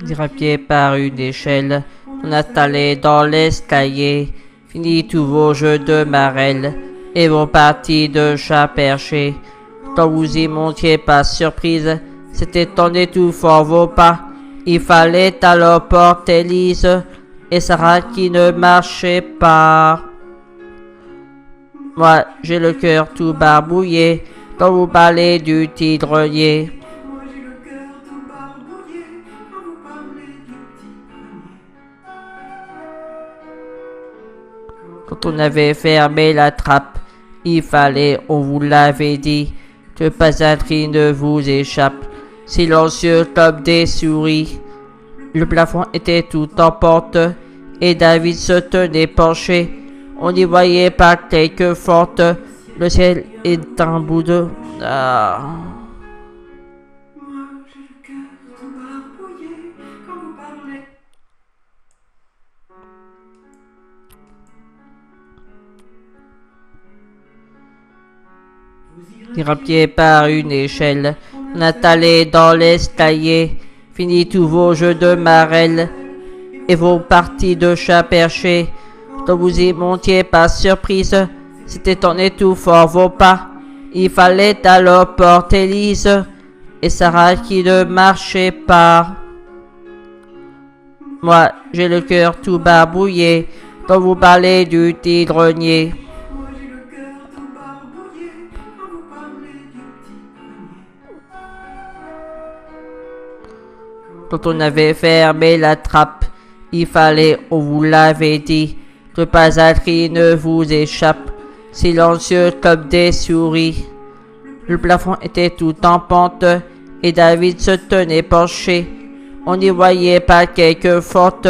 Grimpiez par une échelle, on allé dans l'escalier, fini tous vos jeux de marelle et vos parties de chat perché. Quand vous y montiez par surprise, c'était en étouffant vos pas. Il fallait alors porter Lise et Sarah qui ne marchait pas. Moi, j'ai le cœur tout barbouillé quand vous parlez du tigre-nier. Quand on avait fermé la trappe, il fallait, on vous l'avait dit, que pas un cri ne vous échappe, silencieux comme des souris. Le plafond était tout en pente, et David se tenait penché. On n'y voyait pas quelques fentes, le ciel est un bout de... Grimpiez par une échelle, on allé dans l'escalier, fini tous vos jeux de marelle et vos parties de chat perché. Quand vous y montiez par surprise, c'était en étouffant vos pas. Il fallait alors porter Lise et Sarah qui ne marchait pas. Moi, j'ai le cœur tout barbouillé quand vous parlez du tigre-nier. Quand on avait fermé la trappe, il fallait, on vous l'avait dit, que pas un cri ne vous échappe, silencieux comme des souris. Le plafond était tout en pente, et David se tenait penché. On n'y voyait pas quelques fentes,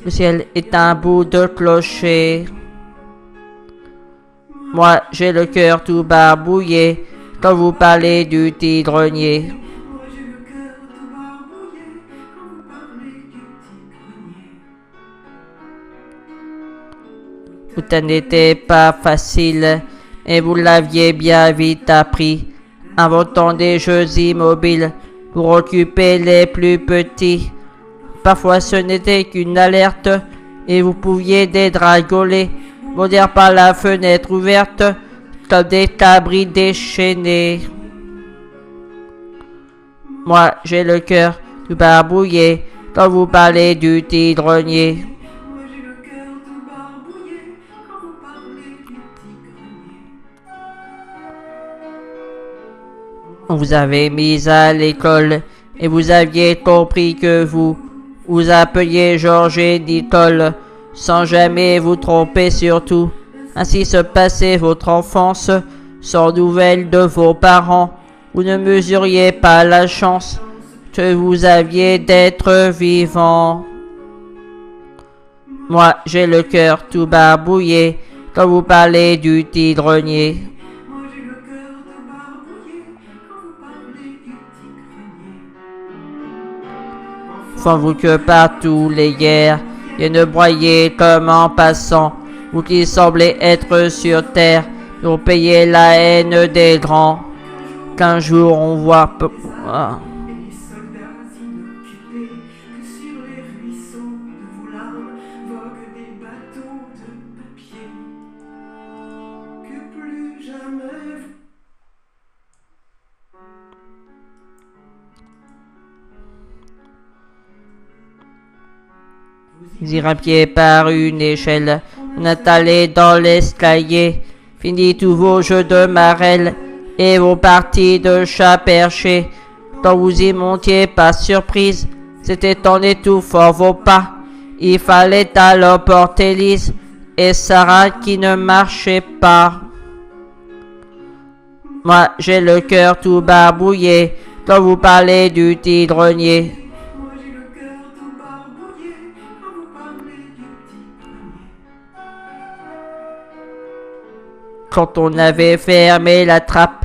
le ciel est un bout de clocher. Moi, j'ai le cœur tout barbouillé quand vous parlez du tigre-nier. Tout n'était pas facile, et vous l'aviez bien vite appris, inventant des jeux immobiles pour occuper les plus petits. Parfois ce n'était qu'une alerte, et vous pouviez dédragoler, bondir par la fenêtre ouverte, comme des cabris déchaînés. Moi, j'ai le cœur tout barbouillé quand vous parlez du tigre-nier. On vous avait mis à l'école et vous aviez compris que vous appeliez Georges et Nicole, sans jamais vous tromper surtout. Ainsi se passait votre enfance, sans nouvelles de vos parents. Vous ne mesuriez pas la chance que vous aviez d'être vivant. Moi, j'ai le cœur tout barbouillé quand vous parlez du tigre-nier. Vous que partout les guerres viennent broyer comme en passant, vous qui semblez être sur terre pour payer la haine des grands. Qu'un jour on voit grimpiez par une échelle, on allé dans l'escalier, fini tous vos jeux de marelle et vos parties de chat perché. Quand vous y montiez par surprise, c'était en étouffant vos pas. Il fallait alors porter Lise et Sarah qui ne marchait pas. Moi, j'ai le cœur tout barbouillé quand vous parlez du tigre-nier. Quand on avait fermé la trappe,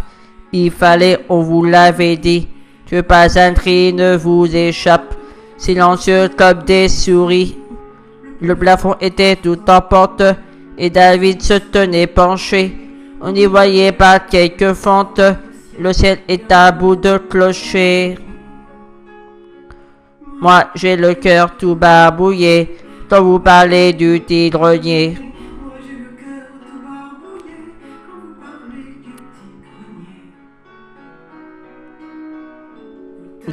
il fallait, on vous l'avait dit, que pas un cri ne vous échappe, silencieux comme des souris. Le plafond était tout en pente, et David se tenait penché. On n'y voyait pas quelques fentes, le ciel est à bout de clocher. Moi, j'ai le cœur tout barbouillé quand vous parlez du tigre-nier.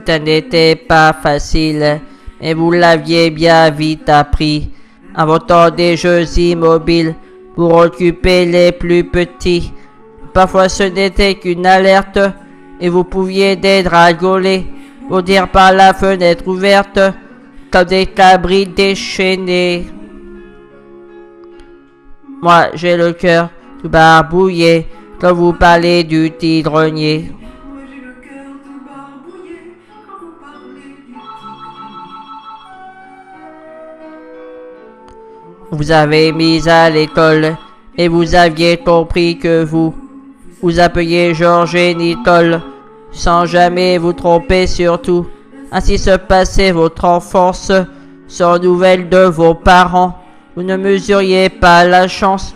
Ça n'était pas facile, mais vous l'aviez bien vite appris. Inventant des jeux immobiles pour occuper les plus petits. Parfois ce n'était qu'une alerte et vous pouviez dédragoler pour dire par la fenêtre ouverte comme des cabris déchaînés. Moi j'ai le cœur tout barbouillé quand vous parlez du tigre-nier. Vous avez mis à l'école et vous aviez compris que vous appeliez Georges et Nicole sans jamais vous tromper surtout. Ainsi se passait votre enfance sans nouvelles de vos parents. Vous ne mesuriez pas la chance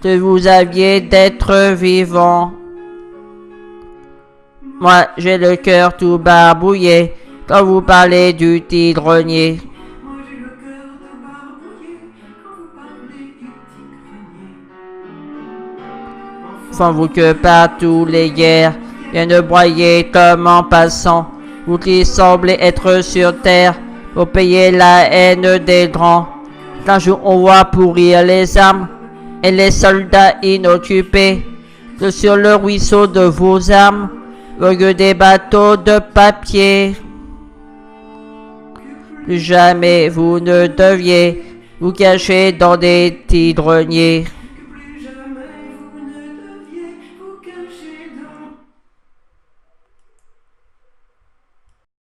que vous aviez d'être vivant. Moi j'ai le cœur tout barbouillé quand vous parlez du tigre-nier. Font-vous que partout les guerres viennent broyer comme en passant, vous qui semblez être sur terre pour payer la haine des grands. Qu'un jour on voit pourrir les armes et les soldats inoccupés, que sur le ruisseau de vos armes voguent des bateaux de papier. Plus jamais vous ne deviez vous cacher dans des tigre-niers.